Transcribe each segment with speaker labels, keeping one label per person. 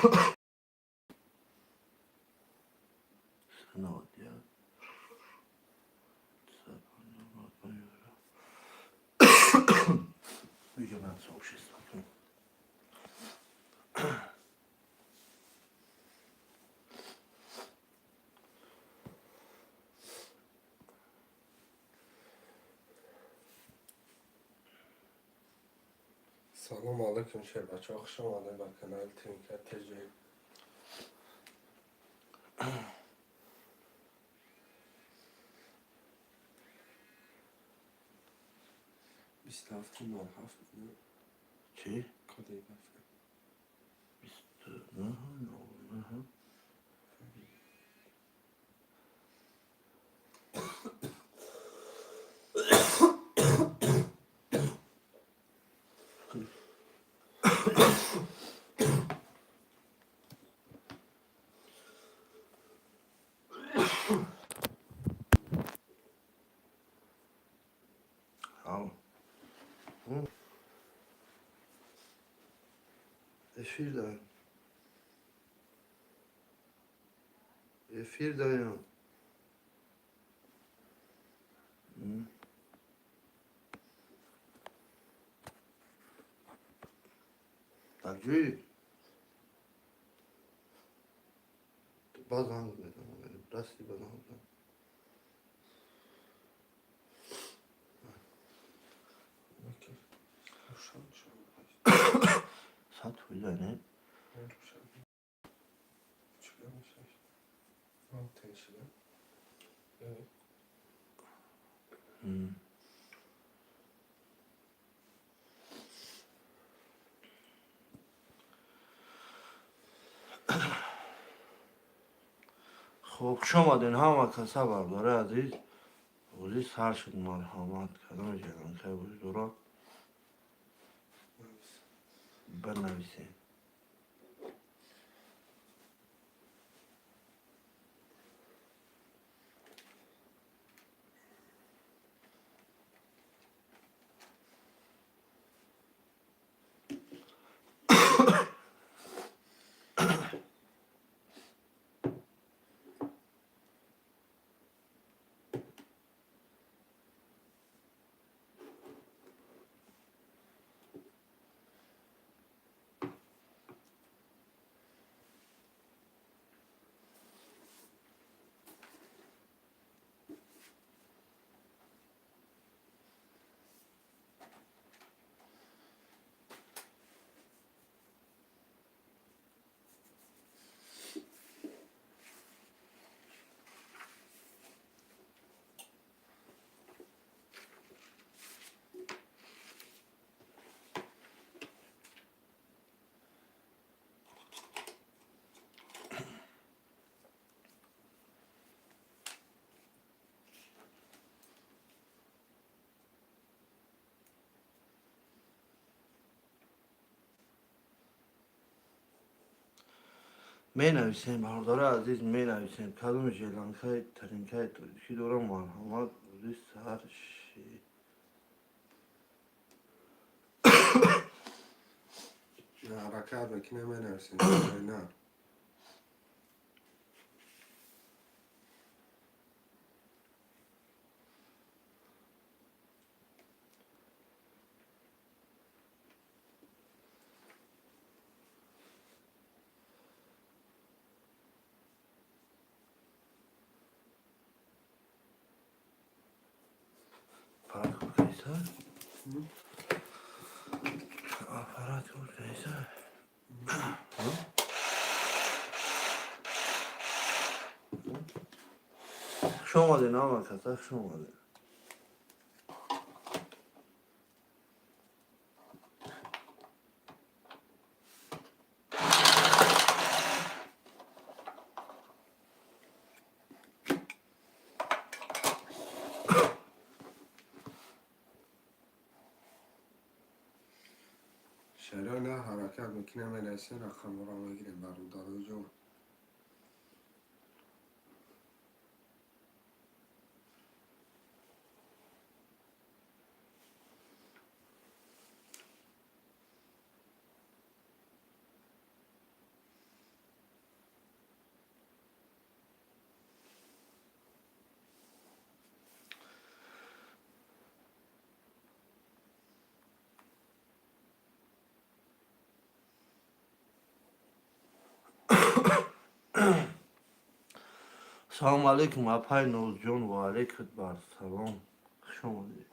Speaker 1: Sanat. Видимо, сообщество.
Speaker 2: سلام علیکم شیر بچه ها، خوش آمده به کانال تینکر تجربه. بیست هفته مال هفت
Speaker 1: چی؟
Speaker 2: کده بفرم
Speaker 1: 29. Tamam. Efir dayım. Efir dayım. تجوید بازم بدم دستی بدم
Speaker 2: اوکی روشن شد
Speaker 1: سطح بزنه
Speaker 2: روشن چیکار میشه تنشیده
Speaker 1: خب شما دین همه که سبب داره عزیز ولی سر شد مرحمت کردم جلن که بود دورا بنویسین می نویسیم برداره عزیز می نویسیم کدوم جلن که ترین که توی دورا مرحمت ولی سر شد
Speaker 2: نه حرکت بکنه من نرسیم نه
Speaker 1: فرق کن کیسر آفرات کن کیسر شما دین همه که شما دین
Speaker 2: شریع نه حرکت بکنه من نرسیم رقم را بگیریم برام داره جو
Speaker 1: سلام علیکم اپای نوز جون و علیکم بر سلام شما دی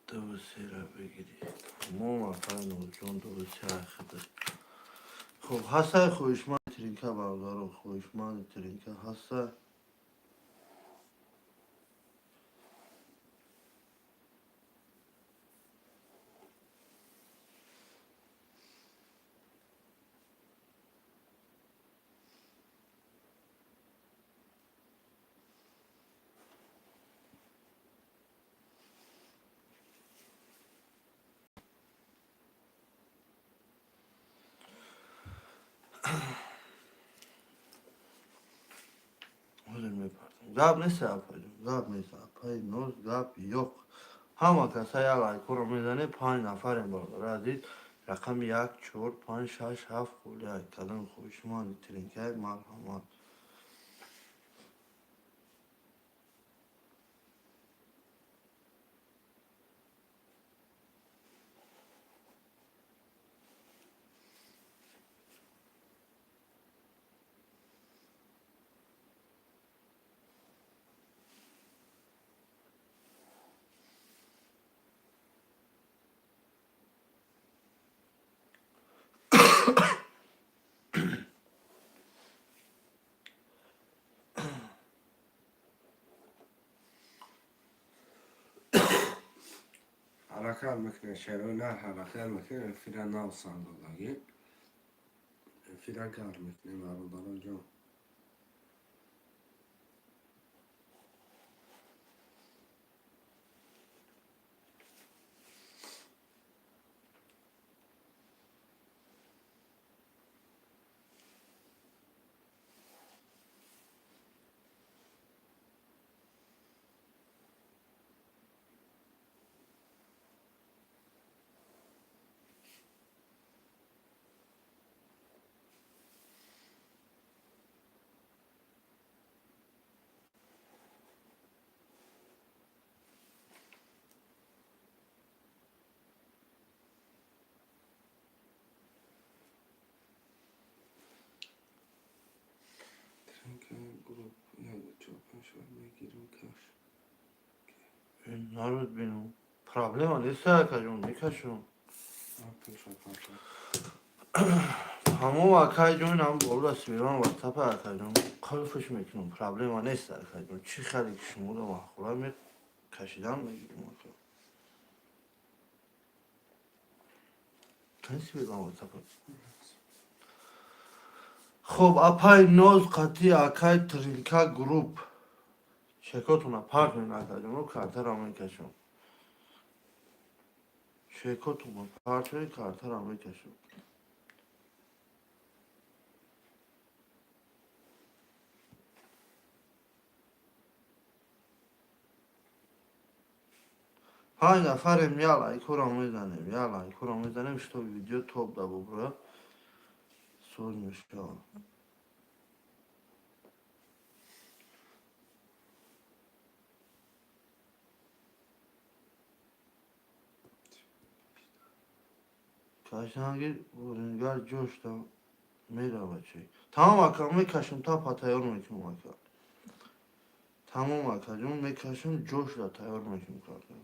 Speaker 1: دو سیره بگیری تمام اپای نوز جون دو سیره خده خب هسته خوشمند ترینکه بردارو خوشمند ترینکه هسته حاضر میپردم گاب نیست اپای جون گاب نیست اپای نوز گاب yok همه کسایی لایکو رو میزنه 5 نفر این بارداره عزیز رقم 1 4 5 6 7 خولیا کلم خوشمند ترینکه مرحمت
Speaker 2: حرکت میکنه شروع نه حرکت میکنه فیران ناو صندوقی فیران کار میکنه برادر جان ترینکه گروپ یاد چوبان شد میگیرم کش
Speaker 1: نارود بینم پرابلم نیست اکا میکشم
Speaker 2: پیش پاکت
Speaker 1: همون اکای جون هم بالا سویران واتساپ اکای جون قلفش میکنم پرابلم نیست اکای جون چی خیلی شمول و خورا می کشیدن میگیرم اکا کنیسی بگم واتساپ خب اپای نوز قطعی اکای ترینکا گروپ چکاتون پارت من اکای جون رو کارتر هم میکشم چکاتون پارت من کارتر هم میکشم پنج نفریم یا لایکو رو میزنیم یا لایکو رو میزنیم شتا ویدیو توپ دا ببره سوز میشه کاشانگی ورنگار جوش دا میره بچه تمام اکا میکشم تا پا تیار میکنم اکا تمام اکا جون میکشم جوش دا تیار میکنم کارتا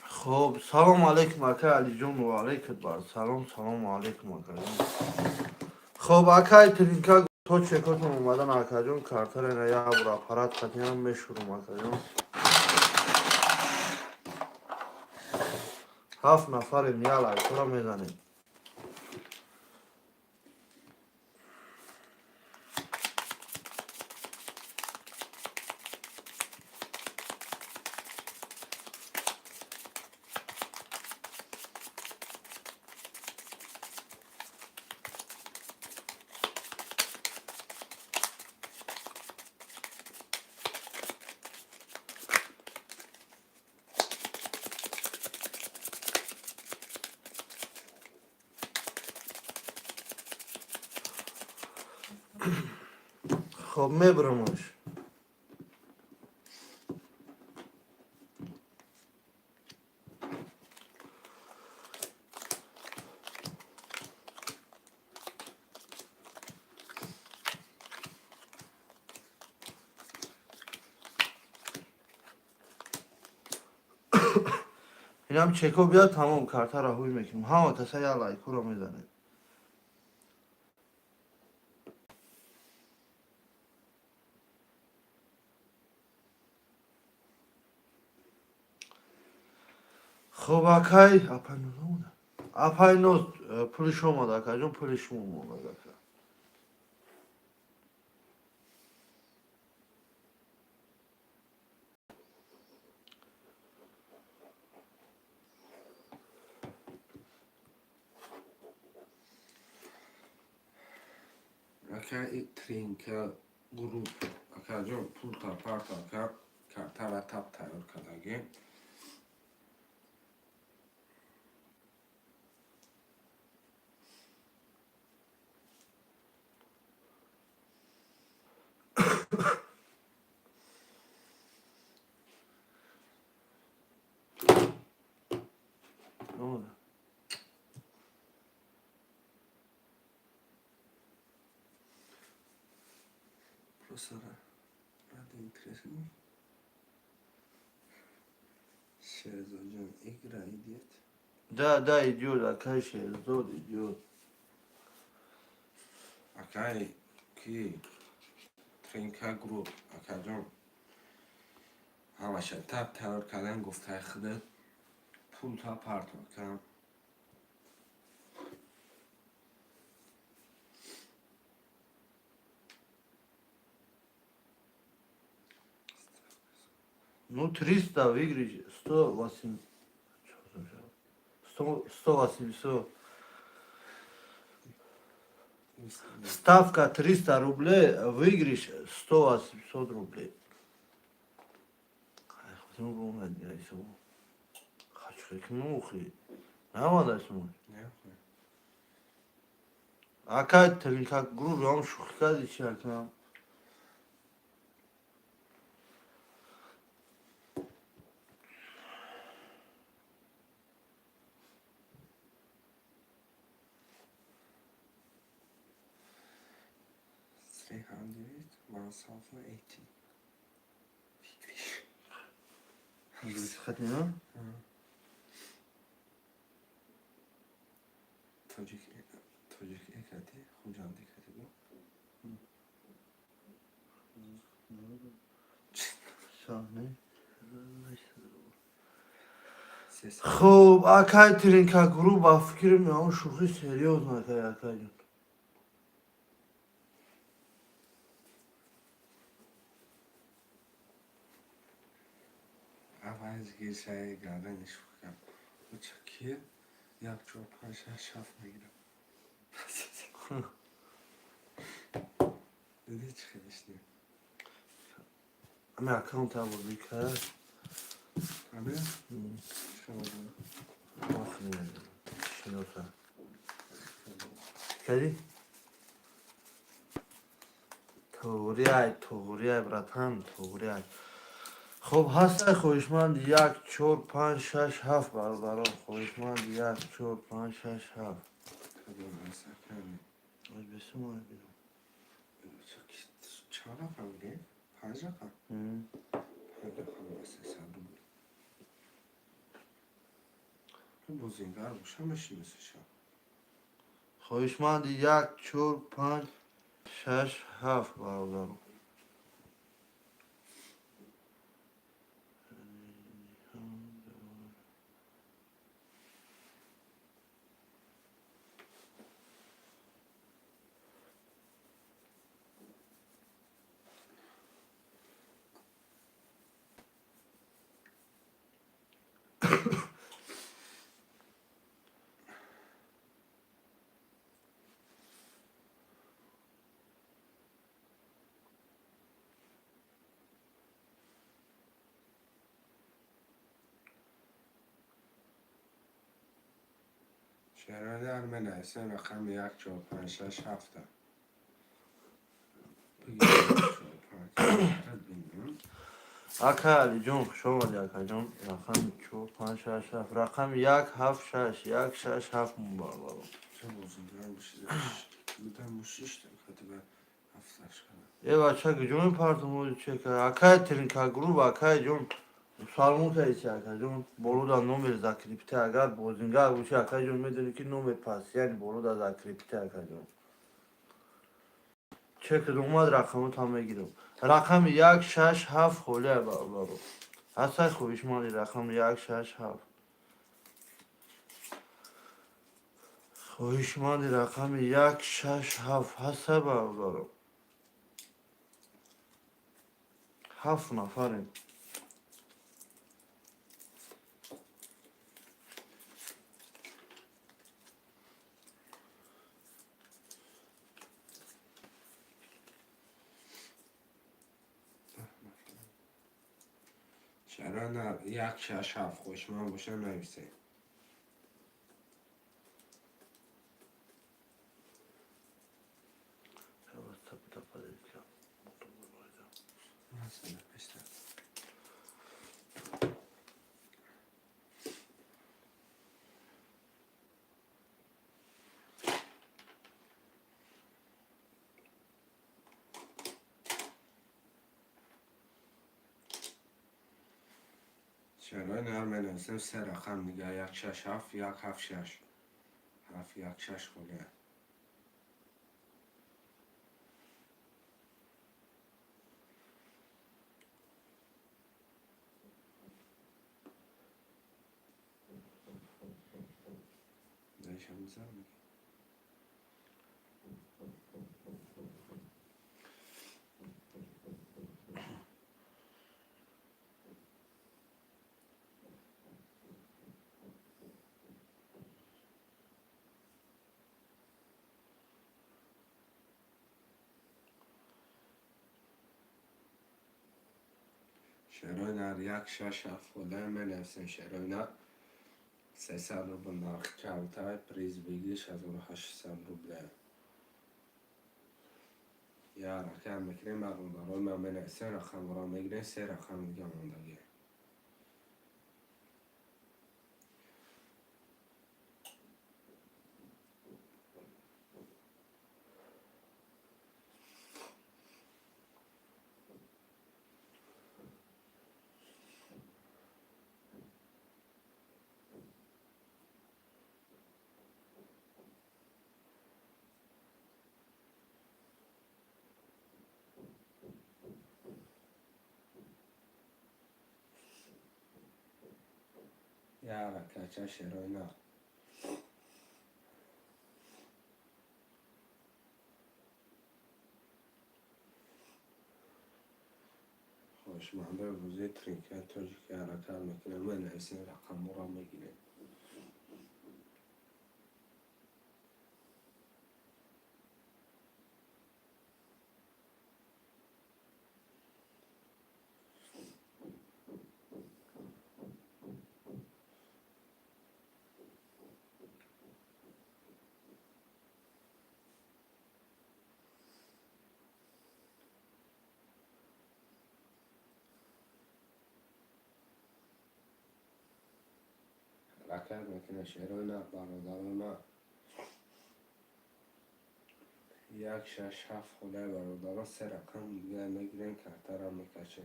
Speaker 1: خب سلام علیکم اکا علی جون و علیکم بار سلام علیکم اکا جون خب اکای ترینکا تو چکاتون اومدن اکا جون کارتر اینا یا برا پرات قطعیان میشورم اکا جون 7 نفریم یا لایکو رو میزنیم خب میبرمش. اینم چکو بیاد تمام کارتا را هوی میکنیم. همه کسا یا لایکو رو میزنه. خب اکای اپای نوز نمونه. اپای نوز پولش اومد اکای جون پولش اومد اکای.
Speaker 2: اکای ترینکا گروپ اکای جون پول تا پارت اکای کارتا را تاب تایور کداگی
Speaker 1: نمونه.
Speaker 2: Professora, nada interessante. Şehzad Can ikra idiot.
Speaker 1: ده ایدیوت اکای شهرزاد ایدیوت.
Speaker 2: Akay ki ترینکا گروپ اکای جون همشه تاب تایور کردن گفته خودت پول تا پارت اکای
Speaker 1: Ну, 300 выигрыш, 108, 10800. Ставка 300 рублей, выигрыш 100-800 рублей. Хотим гулять, я еще. Хочу как мухи. Нормально смотри.
Speaker 2: Ne yapıyor?
Speaker 1: Акай как грубо, он шухка дичать нам.
Speaker 2: $300, 1080.
Speaker 1: Хотим, а?
Speaker 2: Tocik ekati, hocam dikkati bu.
Speaker 1: Şahane.
Speaker 2: Ses.
Speaker 1: خب اکای ترینکا گروه با فکر میام شوخی سریوز نکای اکای جون.
Speaker 2: Avaz girseye gelden iş bakam. Bu çakıyı yak çok paşa şaf megiram. Dedi çıkın işte.
Speaker 1: اما اکانت هم بود بیکار.
Speaker 2: Abi? Şöyle.
Speaker 1: آخه شنوسا کردی؟ توغریای براتم توغریای. خب هست خویشمند 1 4 5 6 7 برادران خویشمند 1 4 5 6 7.
Speaker 2: Tabii mesela yani.
Speaker 1: از بسیم های بیدم.
Speaker 2: چهار رقم دیگه؟ 5 رقم؟ 5 رقم مثل سر بود. بزرگتر باشه میشه مثل شب.
Speaker 1: خویشمند 1 4 5 6 7 برادران.
Speaker 2: شهرهای ارمنستان رقم 1 4 5 6 7. بگیر 4 5 بینم.
Speaker 1: اکا علی جون خوش آمدی اکا جون. رقم 4 5 6 7 رقم 1 7 6 1 6 7 بابا.
Speaker 2: چه بزرگم بشیدش بودم و 6 دقیقه به 7 کنم.
Speaker 1: یه بچه که جون پارتمو چکه اکا ترینکا گروه اکا جون سالمون که ایچه اکا جون بولو نومر زکریپته اگر بوزینگار بوشه اکا جون میدونی که نومر پاس یعنی بولو زکریپته اکا جون چک اومد رقمو تا میگیرم. رقم 1 6 7 خوله بابا. هسته خوبیش مالی رقم 1 6 7 خویش مالی رقم 1 6 7 هسته بابا. 7 نفریم.
Speaker 2: چرا نه 1 6 7 خوش من باشه نویسه. مثلا بسته چرا نه من نویسم 3 رقم دیگه 1 6 7 1 7 6 7 1 6 خوله. دایشم میزنم چرا نه 1 6 7 خوله من نویسم چرا نه 300 روبل نرخ کمتر پریز بگیرش از اون 800 روبله. یا رقم میکنیم مردم برای من بنویسه رقم را میگیریم 3 رقم دیگه موندگی. یا رقم چه شرای نه خوشمنده روزی ترینکت توجی که حرکت میکنه من نویسیم رقم را میگیریم. حرکت میکنه شرای نه برادر من 1 6 7 خوله برادر 3 رقم دیگه میگیریم کارتر هم میکشه.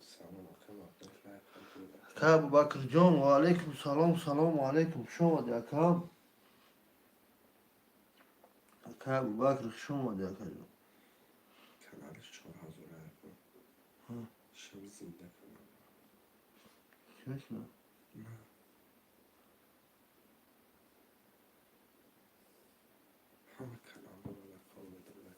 Speaker 2: سلام علیکم
Speaker 1: اکا ابوبکر جون و علیکم سلام سلام علیکم خوش آمدی اکا. اکا ابوبکر خوش آمدی اکا جون.
Speaker 2: kanalش 4000
Speaker 1: ها
Speaker 2: شب زنده کنم
Speaker 1: کیش نه
Speaker 2: نه همه kanal رو رقم میدونه.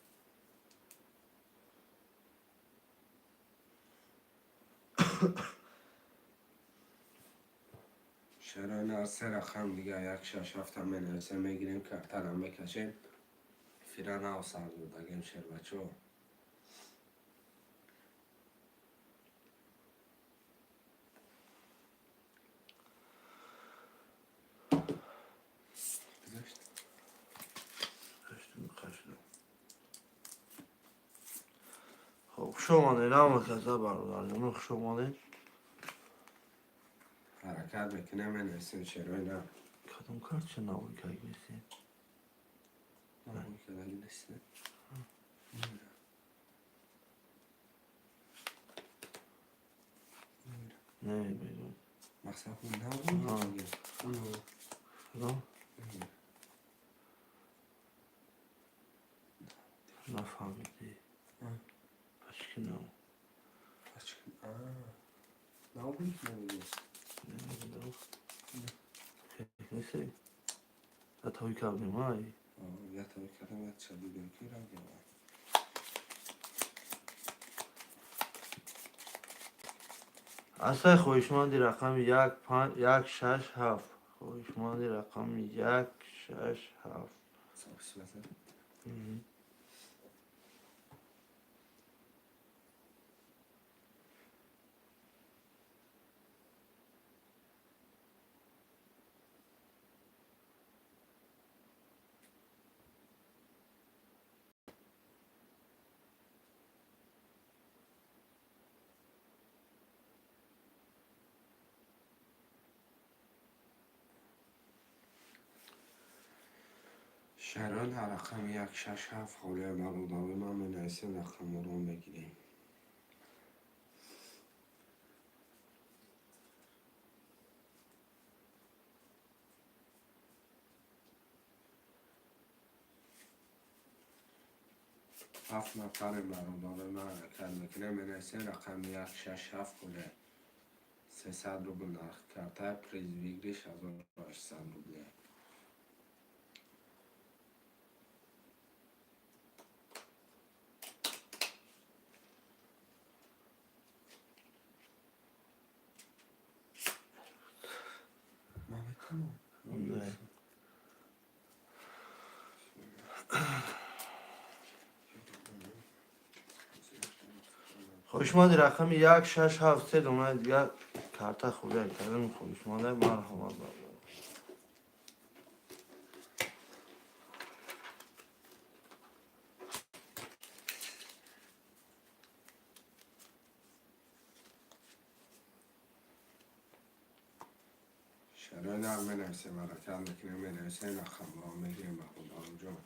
Speaker 2: چرا نه 3 رقم دیگه 1 6 7 هم بنویسه میگیریم کارتر هم میکشیم. فیران ها و سردردگیم شر بچه ها
Speaker 1: خشتم خشتم خوش آمدین همه کسا برادر جان خوش آمدین.
Speaker 2: حرکت بکنه بنویسین شروینا.
Speaker 1: کدوم کارت چه نبود که اگه نیستین؟
Speaker 2: نبود که اگه نیستین؟
Speaker 1: نه بیدون
Speaker 2: مقصد اون نبود دیگه.
Speaker 1: کدوم؟ نفهمیدی پس که نبود
Speaker 2: نبود که نبود
Speaker 1: نمیدونم نیستی؟ تاوی کردیم های
Speaker 2: یا تا کردم یا چلیدیم که را گرم
Speaker 1: اصلا خویشمندی رقم 167 خویشمندی رقم 167
Speaker 2: سابس بزن شرال رقم 167 حاله مروداوی من بنویسین رقم رو بگیریم هفت نفر مروداوی من حرکت میکنه بنویسین رقم 167 حاله 300 روبل نرخ کرده پریز بگیریش 1800 روبله
Speaker 1: خویشمندی رقم 167 دومه دیگر کارت خوبی کردن خویشمنده مرحمت بردار
Speaker 2: شرای نرم بنویسین حرکت میکنه بنویسین رقم رو میگیریم محمود آرم جان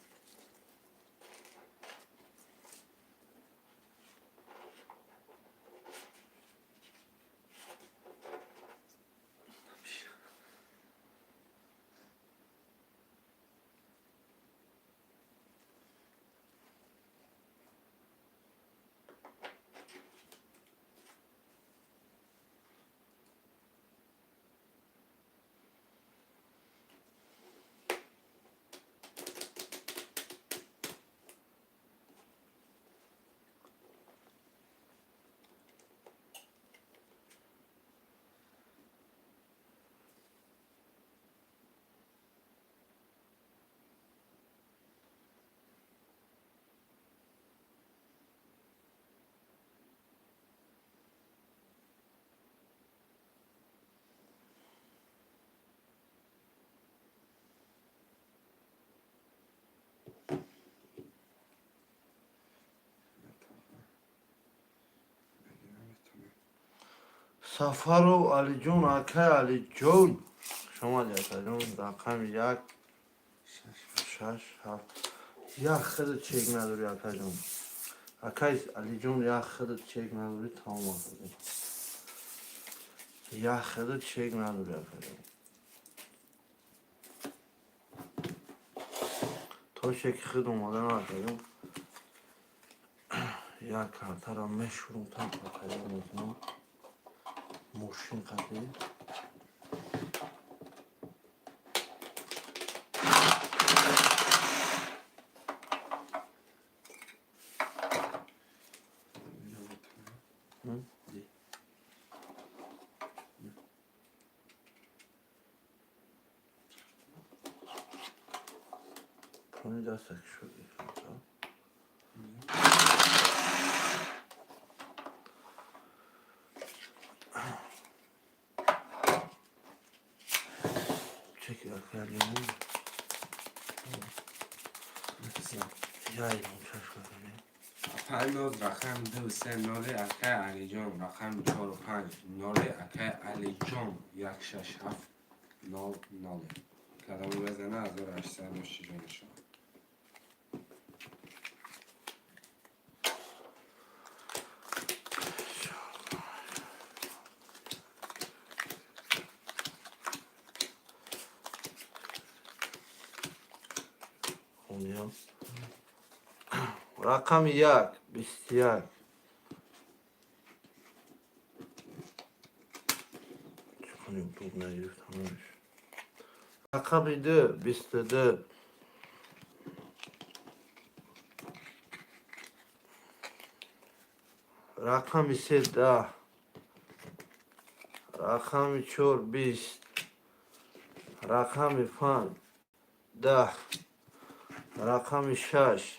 Speaker 1: سفر و علی جون اکه علی جون شما دیتا جون رقم 167 یک خیلی چک نداری اکه جون اکه علی جون یک خیلی چک نداری تمام آفرین یک خیلی چک نداری اکه جون تا چک خیلی اومده نه اکه جون یک کارت را میشورم تا اکه جون میتونم موشین قدی کنی دستک شدی چکی اکه جون یا ایران چشم کنی
Speaker 2: پناز رقم 2 3 ناله اکه علی جان رقم 4 و 5 ناله اکه علی جان 1 6 7 نال ناله کلمه بزنه 1806 جانشان
Speaker 1: خونیم رقم 1 21 چه کنیم توب نگرفت همش رقم 2 22 رقم 3 10 رقم 4 20 رقم 5 10 رقم 6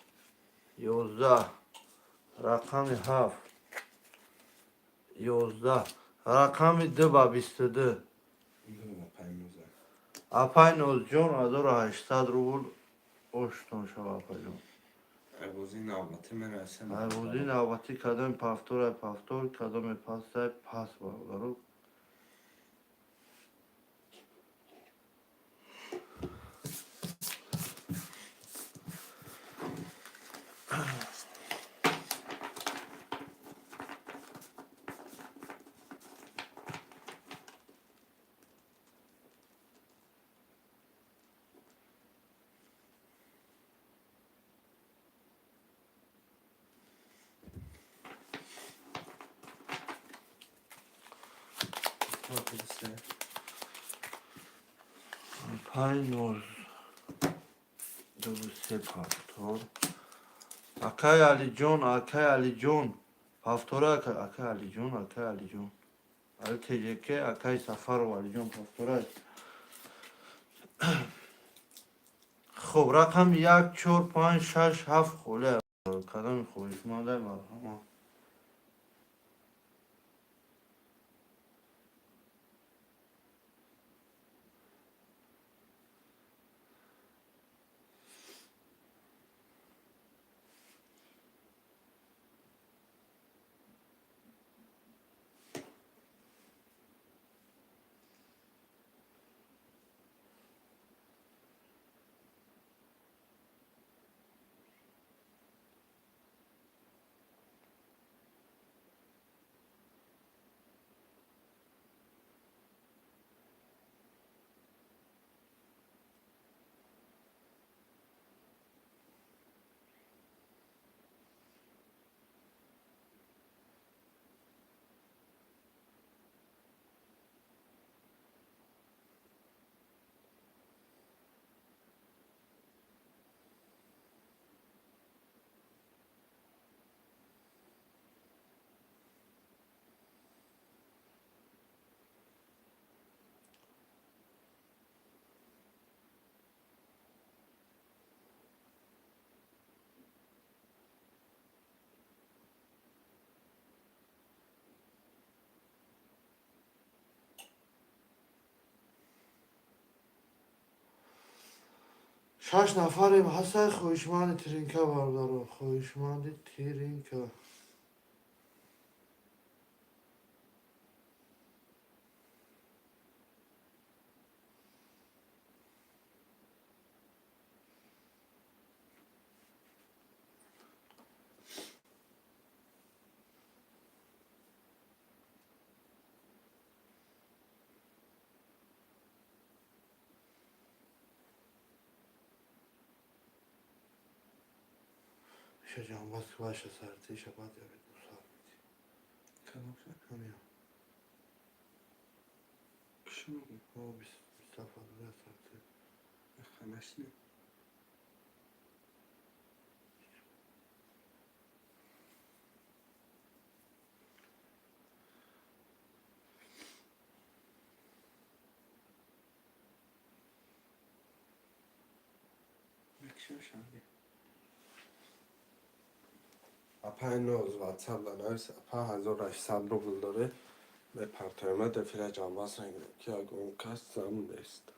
Speaker 1: 11 رقم 7 11 رقم 2 با 22 اپای نوز جون 1800 روبل اشتون شو اپای جون
Speaker 2: عبوزی نوبتی مرسه
Speaker 1: بودی نوبتی کدام پافتور کدام پاس بارو اپای نوز دو سه پافتور اکای علی جون پافتور اکای علی جون علی تجکه اکای سفر و علی جون پافتور خب رقم 1 4 5 6 7 خوله کدام خوبش مانده مرحبا شش نفریم هسته خویشمند ترینکه بردارو خویشمند ترینکه میشه جان باز که باشه سرتی شبت یا بید مصاب بیدی
Speaker 2: کدام شد؟
Speaker 1: همین
Speaker 2: کشو میگی؟
Speaker 1: او مصطفى دوله سرتی
Speaker 2: خمش نی بکشم شنگی اپای نوز واتساپ لنویس اپا 1800 روبل داره به پرتایمه دفیره جانباس رنگیده که اگه اون کس زمون نیست